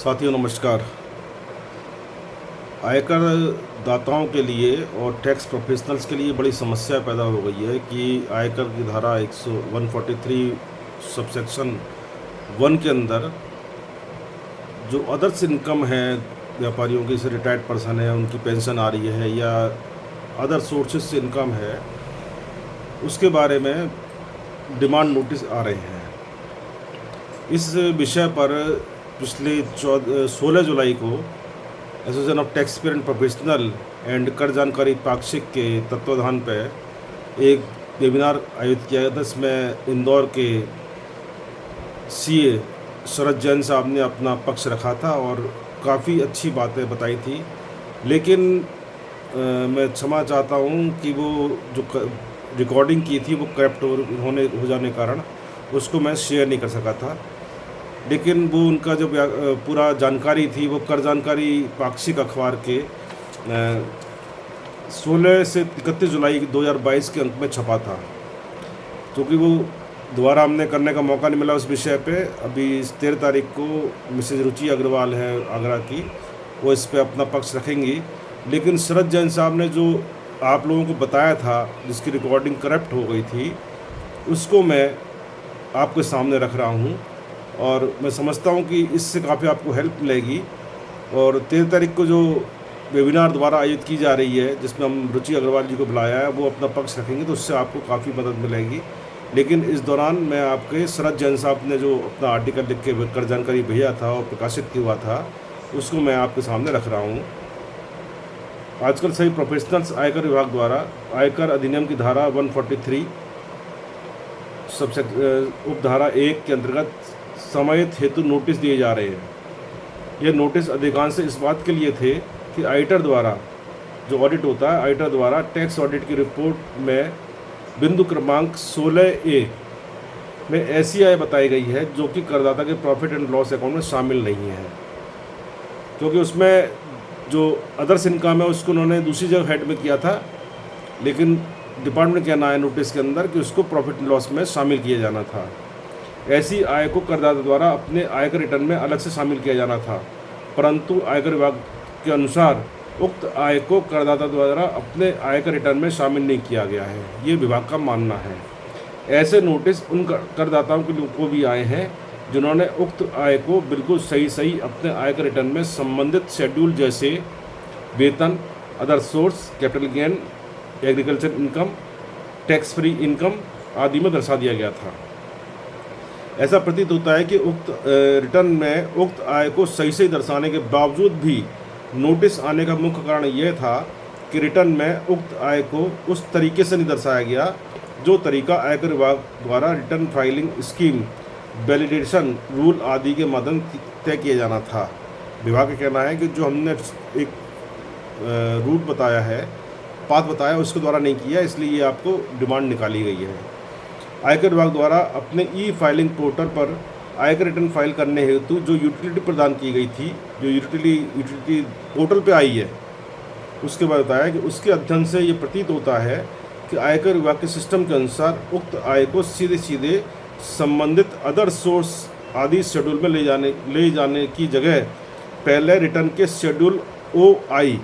साथियों नमस्कार। आयकर दाताओं के लिए और टैक्स प्रोफेशनल्स के लिए बड़ी समस्या पैदा हो गई है कि आयकर की धारा 143 सबसेक्शन 1 के अंदर जो अदर्स इनकम है व्यापारियों की, जैसे रिटायर्ड पर्सन है, उनकी पेंशन आ रही है या अदर सोर्सेज से इनकम है, उसके बारे में डिमांड नोटिस आ रहे हैं। इस विषय पर पिछले 16 जुलाई को association of tax payer and professional and कर जानकारी पाक्षिक के तत्वाधान पर एक वेबिनार आयोजित किया गया था। इसमें इंदौर के सीए शरद जैन साहब ने अपना पक्ष रखा था और काफ़ी अच्छी बातें बताई थी। लेकिन मैं क्षमा चाहता हूँ कि वो जो रिकॉर्डिंग की थी वो करप्ट हो जाने के कारण उसको मैं शेयर नहीं कर सका था। लेकिन वो उनका जो पूरा जानकारी थी वो कर जानकारी पाक्षिक अखबार के 16 से 31 जुलाई 2022 के अंक में छपा था। क्योंकि वो दोबारा हमने करने का मौका नहीं मिला उस विषय पे। अभी 13 तारीख को मिसेज रुचि अग्रवाल है आगरा की, वो इस पे अपना पक्ष रखेंगी। लेकिन शरद जैन साहब ने जो आप लोगों को बताया था, जिसकी रिकॉर्डिंग करप्ट हो गई थी, उसको मैं आपके सामने रख रहा हूँ और मैं समझता हूँ कि इससे काफ़ी आपको हेल्प मिलेगी। और 13 तारीख को जो वेबिनार द्वारा आयोजित की जा रही है, जिसमें हम रुचि अग्रवाल जी को बुलाया है, वो अपना पक्ष रखेंगे, तो उससे आपको काफ़ी मदद मिलेगी। लेकिन इस दौरान मैं आपके शरद जैन साहब ने जो अपना आर्टिकल लिख के कर जानकारी भेजा था और प्रकाशित किया हुआ था, उसको मैं आपके सामने रख रहा हूँ। आजकल सभी प्रोफेशनल्स आयकर विभाग द्वारा आयकर अधिनियम की धारा 143 उपधारा 1 के अंतर्गत समाहित हेतु नोटिस दिए जा रहे हैं। ये नोटिस अधिकांश इस बात के लिए थे कि आडिटर द्वारा जो ऑडिट होता है, आडिटर द्वारा टैक्स ऑडिट की रिपोर्ट में बिंदु क्रमांक 16A में ऐसी आय बताई गई है जो कि करदाता के प्रॉफिट एंड लॉस अकाउंट में शामिल नहीं है। क्योंकि उसमें जो अदर्स इनकम है उसको उन्होंने दूसरी जगह हेड में किया था, लेकिन डिपार्टमेंट कहना है नोटिस के अंदर कि उसको प्रॉफिट एंड लॉस में शामिल किया जाना था। ऐसी आय को करदाता द्वारा अपने आयकर रिटर्न में अलग से शामिल किया जाना था, परंतु आयकर विभाग के अनुसार उक्त आय को करदाता द्वारा अपने आयकर रिटर्न में शामिल नहीं किया गया है, ये विभाग का मानना है। ऐसे नोटिस उन करदाताओं के को भी आए हैं जिन्होंने उक्त आय को बिल्कुल सही अपने आयकर रिटर्न में संबंधित शेड्यूल जैसे वेतन, other source, capital gain, agriculture income, tax free income आदि में दर्शा दिया गया था। ऐसा प्रतीत होता है कि उक्त रिटर्न में उक्त आय को सही दर्शाने के बावजूद भी नोटिस आने का मुख्य कारण यह था कि रिटर्न में उक्त आय को उस तरीके से नहीं दर्शाया गया जो तरीका आयकर विभाग द्वारा return filing scheme, validation rule आदि के माध्यम तय किया जाना था। विभाग का कहना है कि जो हमने एक रूट बताया है, पाथ बताया, उसके द्वारा नहीं किया, इसलिए ये आपको डिमांड निकाली गई है। आयकर विभाग द्वारा अपने ई फाइलिंग पोर्टल पर आयकर रिटर्न फाइल करने हेतु जो यूटिलिटी प्रदान की गई थी, जो यूटिलिटी पोर्टल पे आई है, उसके बाद बताया कि उसके अध्ययन से ये प्रतीत होता है कि आयकर विभाग के सिस्टम के अनुसार उक्त आय को सीधे संबंधित अदर सोर्स आदि शेड्यूल में ले जाने की जगह पहले रिटर्न के शेड्यूल OI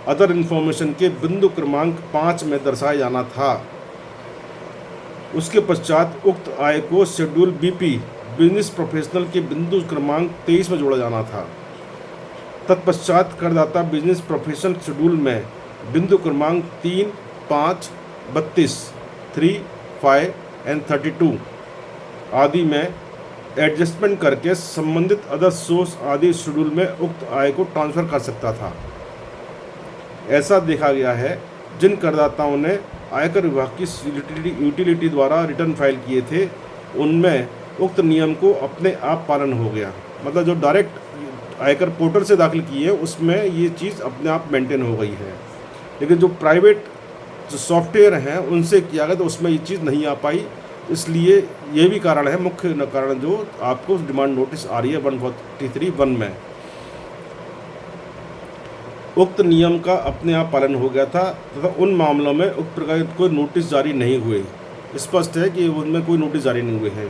अदर इन्फॉर्मेशन के बिंदु क्रमांक 5 में दर्शाया जाना था। उसके पश्चात उक्त आय को शेड्यूल BP बिजनेस प्रोफेशनल के बिंदु क्रमांक 23 में जोड़ा जाना था। तत्पश्चात करदाता बिजनेस प्रोफेशनल शेड्यूल में बिंदु क्रमांक 3, 5, 32, 3, 5 एंड 32 आदि में एडजस्टमेंट करके संबंधित अदर सोर्स आदि शेड्यूल में उक्त आय को ट्रांसफ़र कर सकता था। ऐसा देखा गया है जिन करदाताओं ने आयकर विभाग की यूटिलिटी द्वारा रिटर्न फाइल किए थे, उनमें उक्त नियम को अपने आप पालन हो गया। मतलब जो डायरेक्ट आयकर पोर्टल से दाखिल किए उसमें ये चीज़ अपने आप मेंटेन हो गई है, लेकिन जो प्राइवेट जो सॉफ्टवेयर हैं उनसे किया गया तो उसमें ये चीज़ नहीं आ पाई। इसलिए ये भी कारण है, मुख्य कारण जो आपको डिमांड नोटिस आ रही है 143(1) में। उक्त नियम का अपने आप पालन हो गया था तथा उन मामलों में उक्त प्रकार कोई नोटिस जारी नहीं हुए। स्पष्ट है कि उनमें कोई नोटिस जारी नहीं हुए हैं।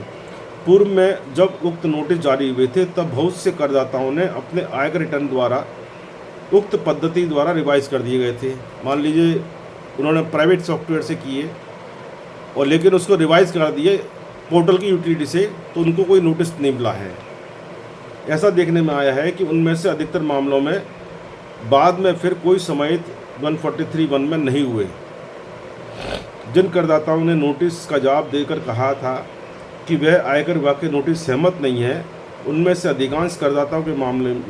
पूर्व में जब उक्त नोटिस जारी हुए थे तब बहुत से करदाताओं ने अपने आयकर रिटर्न द्वारा उक्त पद्धति द्वारा रिवाइज कर दिए गए थे। मान लीजिए उन्होंने प्राइवेट सॉफ्टवेयर से किए और लेकिन उसको रिवाइज कर दिए पोर्टल की यूटिलिटी से, तो उनको कोई नोटिस नहीं मिला है। ऐसा देखने में आया है कि उनमें से अधिकतर मामलों में बाद में फिर कोई समाहित 143(1) में नहीं हुए। जिन करदाताओं ने नोटिस का जवाब देकर कहा था कि वह आयकर विभाग के नोटिस सहमत नहीं है, उनमें से अधिकांश करदाताओं के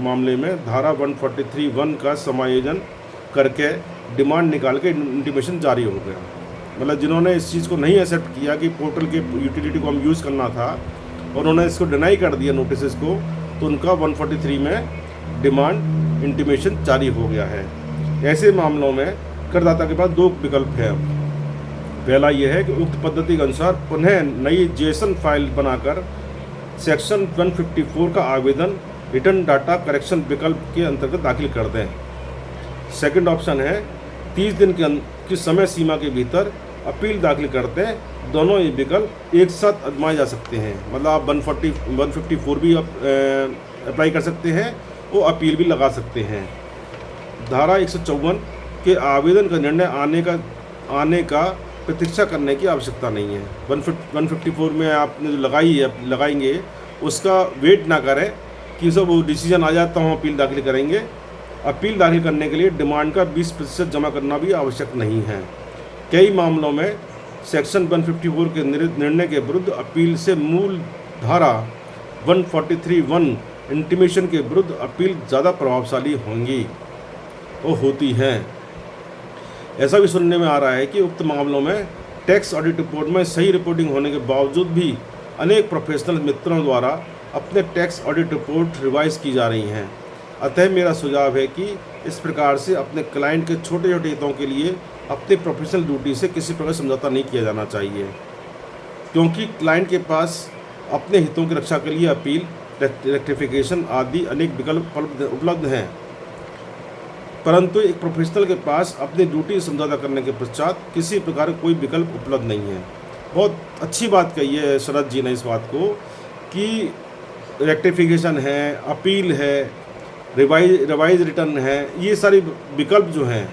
मामले में धारा 143(1) का समायोजन करके डिमांड निकाल के इंटीमेशन जारी हो गया। मतलब जिन्होंने इस चीज़ को नहीं एक्सेप्ट किया कि पोर्टल के यूटिलिटी को हम यूज़ करना था और उन्होंने इसको डिनाई कर दिया नोटिस को, तो उनका 143 में डिमांड इंटीमेशन जारी हो गया है। ऐसे मामलों में करदाता के पास दो विकल्प हैं। पहला यह है कि उक्त पद्धति के अनुसार पुनः नई जेसन फाइल बनाकर सेक्शन 154 का आवेदन रिटर्न डाटा करेक्शन विकल्प के अंतर्गत दाखिल कर दें। सेकंड ऑप्शन है 30 दिन की समय सीमा के भीतर अपील दाखिल करते हैं। दोनों ये विकल्प एक साथ आजमाए जा सकते हैं। मतलब आप 154 भी अप्लाई कर सकते हैं और अपील भी लगा सकते हैं। धारा 154 के आवेदन का निर्णय आने का प्रतीक्षा करने की आवश्यकता नहीं है। 154 में आपने जो लगाएंगे उसका वेट ना करें कि सब वो डिसीजन आ जाता हूँ अपील दाखिल करेंगे। अपील दाखिल करने के लिए डिमांड का 20% जमा करना भी आवश्यक नहीं है। कई मामलों में सेक्शन 154 के निर्णय के विरुद्ध अपील से मूल धारा 143(1) इंटीमेशन के विरुद्ध अपील ज़्यादा प्रभावशाली होंगी और होती हैं। ऐसा भी सुनने में आ रहा है कि उक्त मामलों में टैक्स ऑडिट रिपोर्ट में सही रिपोर्टिंग होने के बावजूद भी अनेक प्रोफेशनल मित्रों द्वारा अपने टैक्स ऑडिट रिपोर्ट रिवाइज की जा रही हैं। अतः मेरा सुझाव है कि इस प्रकार से अपने क्लाइंट के छोटे छोटे हितों के लिए अपने प्रोफेशनल ड्यूटी से किसी प्रकार समझौता नहीं किया जाना चाहिए, क्योंकि क्लाइंट के पास अपने हितों की रक्षा के लिए अपील, रेक्टिफिकेशन आदि अनेक विकल्प उपलब्ध हैं। परंतु एक प्रोफेशनल के पास अपनी ड्यूटी समझौता करने के पश्चात किसी प्रकार कोई विकल्प उपलब्ध नहीं है। बहुत अच्छी बात कही है शरद जी ने इस बात को कि रेक्टिफिकेशन है, अपील है, रिवाइज रिटर्न है, ये सारी विकल्प जो हैं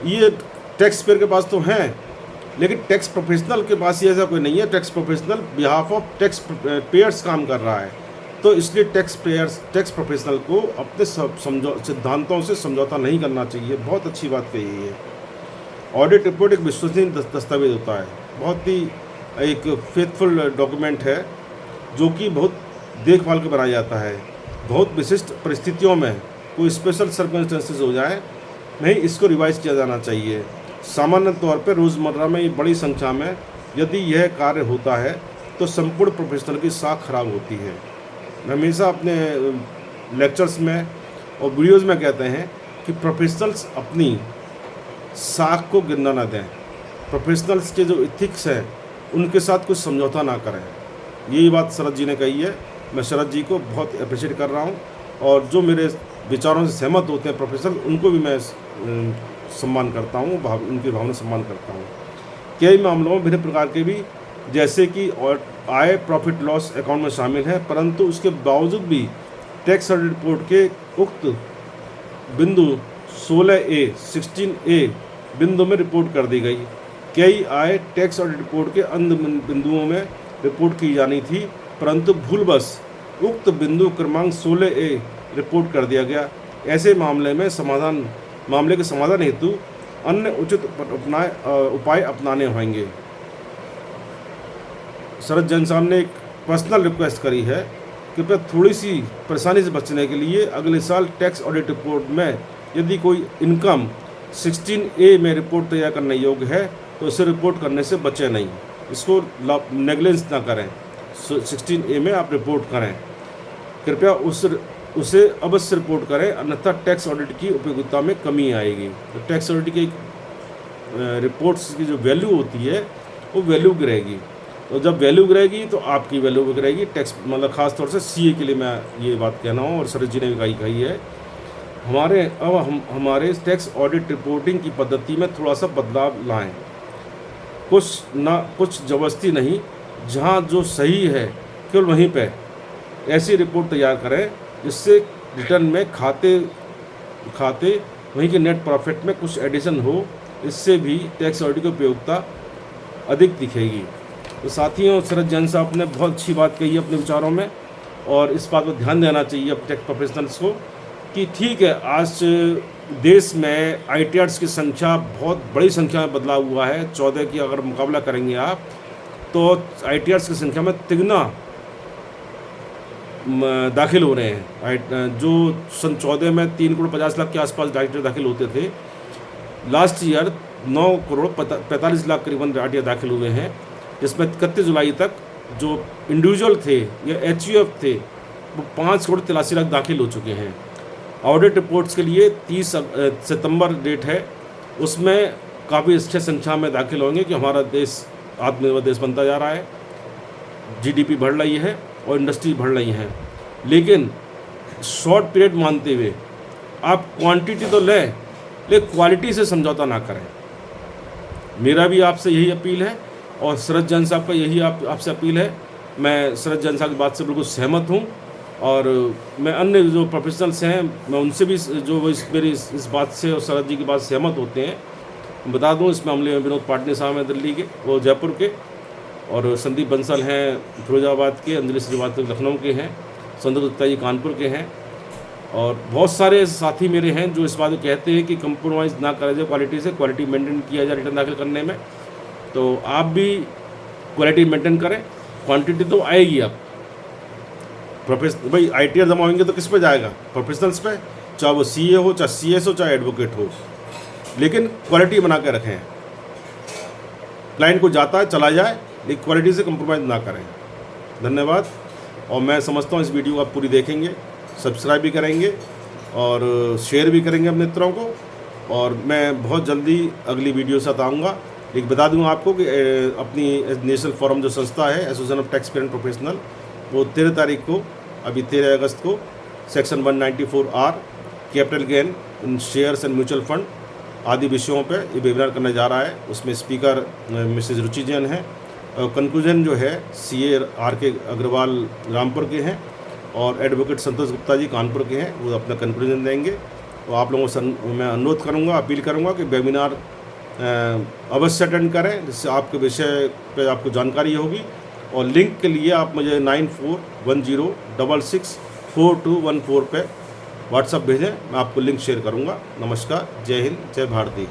ये टैक्स पेयर के पास तो हैं, लेकिन टैक्स प्रोफेशनल के पास ये ऐसा कोई नहीं है। Tax professional behalf of tax payers काम कर रहा है, तो इसलिए टैक्स प्रोफेशनल को अपने सिद्धांतों से समझौता नहीं करना चाहिए। बहुत अच्छी बात कही है। ऑडिट रिपोर्ट एक विश्वसनीय दस्तावेज होता है, बहुत ही एक फेथफुल डॉक्यूमेंट है जो कि बहुत देखभाल के बनाया जाता है। बहुत विशिष्ट परिस्थितियों में कोई स्पेशल सर्कमस्टेंसेस हो जाए नहीं इसको रिवाइज किया जाना चाहिए। सामान्य तौर पर रोज़मर्रा में ये बड़ी संख्या में यदि यह कार्य होता है तो संपूर्ण प्रोफेशनल की साख खराब होती है। मैं हमेशा अपने लेक्चर्स में और वीडियोस में कहते हैं कि प्रोफेशनल्स अपनी साख को गिरना ना दें। प्रोफेशनल्स के जो इथिक्स हैं उनके साथ कुछ समझौता ना करें। यही बात शरद जी ने कही है। मैं शरद जी को बहुत अप्रिशिएट कर रहा हूँ और जो मेरे विचारों से सहमत होते हैं प्रोफेशनल, उनको भी मैं सम्मान करता हूँ, उनकी भावना सम्मान करता हूँ। कई मामलों में भिन्न प्रकार के भी, जैसे कि आय प्रॉफिट लॉस अकाउंट में शामिल है, परंतु उसके बावजूद भी टैक्स ऑडिट रिपोर्ट के उक्त बिंदु 16A बिंदु में रिपोर्ट कर दी गई। कई आय टैक्स ऑडिट रिपोर्ट के अन्य बिंदुओं में रिपोर्ट की जानी थी, परंतु भूलवश उक्त बिंदु क्रमांक 16A रिपोर्ट कर दिया गया। ऐसे मामले के समाधान हेतु अन्य उचित उपाय अपनाने होंगे। शरद जैन साहब ने एक पर्सनल रिक्वेस्ट करी है, कृपया थोड़ी सी परेशानी से बचने के लिए अगले साल टैक्स ऑडिट रिपोर्ट में यदि कोई इनकम 16A में रिपोर्ट तैयार करने योग्य है तो इसे रिपोर्ट करने से बचे नहीं, इसको नेगलेंस ना करें। 16A में आप रिपोर्ट करें, कृपया उसे अवश्य रिपोर्ट करें, अन्यथा टैक्स ऑडिट की उपयोगिता में कमी आएगी। तो टैक्स ऑडिट की रिपोर्ट्स की जो वैल्यू होती है वो वैल्यू गिरेगी, तो जब वैल्यू गिरेगी तो आपकी वैल्यू भी गिरेगी। टैक्स मतलब ख़ास तौर से सीए के लिए मैं ये बात कहना हूँ और शरद जी ने भी कही है। हमारे टैक्स ऑडिट रिपोर्टिंग की पद्धति में थोड़ा सा बदलाव लाएं, कुछ ज़बरदस्ती नहीं। जहाँ जो सही है केवल वहीं पे ऐसी रिपोर्ट तैयार करें जिससे रिटर्न में खाते वहीं के नेट प्रॉफिट में कुछ एडिशन हो, इससे भी टैक्स ऑडिट की उपयोगिता अधिक दिखेगी। तो साथियों, शरद जैन साहब ने बहुत अच्छी बात कही है अपने विचारों में, और इस बात पर ध्यान देना चाहिए अब टैक्स प्रोफेशनल्स को कि ठीक है, आज देश में ITRs की संख्या बहुत बड़ी संख्या में बदलाव हुआ है। 14 की अगर मुकाबला करेंगे आप तो ITRs की संख्या में तिगुना दाखिल हो रहे हैं। जो सन 14 में 3,50,00,000 के आसपास ITR दाखिल होते थे, लास्ट ईयर 9,45,00,000 करीबन ITR दाखिल हुए हैं, जिसमें 31 जुलाई तक जो इंडिविजुअल थे या HUF थे वो 5,83,00,000 दाखिल हो चुके हैं। ऑडिट रिपोर्ट्स के लिए 30 सितंबर डेट है, उसमें काफ़ी अच्छी संख्या में दाखिल होंगे कि हमारा देश आत्मनिर्भर देश बनता जा रहा है, GDP बढ़ रही है और इंडस्ट्री बढ़ रही हैं। लेकिन शॉर्ट पीरियड मानते हुए आप क्वांटिटी तो लें, लेकिन क्वालिटी से समझौता ना करें। मेरा भी आपसे यही अपील है और शरद जैन साहब का यही आपसे अपील है। मैं शरद जैन साहब की बात से बिल्कुल सहमत हूँ, और मैं अन्य जो प्रोफेशनल्स हैं मैं उनसे भी जो मेरी इस बात से और शरद जी की बात से सहमत होते हैं। बता दूँ, इस मामले में विनोद पाटनी साहब हैं दिल्ली के, वो जयपुर के, और संदीप बंसल हैं फिरोजाबाद के, अंजलि श्रीवास्तव लखनऊ के हैं, संदीप गुप्ता जी कानपुर के हैं, और बहुत सारे साथी मेरे हैं जो इस बात को कहते हैं कि कंप्रोमाइज़ ना करा जाए क्वालिटी से, क्वालिटी मेंटेन किया जाए रिटर्न दाखिल करने में। तो आप भी क्वालिटी मेंटेन करें, क्वांटिटी तो आएगी। अब प्रोफेशनल भाई ITR जमा होंगे तो किस पे जाएगा? प्रोफेशनल्स पे, चाहे वो CA हो, चाहे CS हो, चाहे एडवोकेट हो, लेकिन क्वालिटी बना के रखें। क्लाइंट को जाता है चला जाए, लेकिन क्वालिटी से कंप्रोमाइज़ ना करें। धन्यवाद। और मैं समझता हूँ इस वीडियो को आप पूरी देखेंगे, सब्सक्राइब भी करेंगे और शेयर भी करेंगे अपने मित्रों को, और मैं बहुत जल्दी अगली वीडियो के साथ आऊँगा। एक बता दूँगा आपको कि अपनी नेशनल फोरम जो संस्था है, association of tax payer and professional, वो 13 तारीख को, अभी 13 अगस्त को, section 194R capital gain in shares and mutual fund आदि विषयों पे ये वेबिनार करने जा रहा है। उसमें स्पीकर मिसेज रुचि जैन है, कंक्लूजन जो है CA RK अग्रवाल रामपुर के हैं, और एडवोकेट संतोष गुप्ता जी कानपुर के हैं, वो अपना कंक्लूजन देंगे। तो आप लोगों से मैं अनुरोध करूँगा, अपील करूँगा कि वेबिनार अवश्य अटेंड करें, जिससे आपके विषय पे आपको जानकारी होगी। और लिंक के लिए आप मुझे 9410664214 पे व्हाट्सअप भेजें, मैं आपको लिंक शेयर करूँगा। नमस्कार, जय हिंद, जय भारती।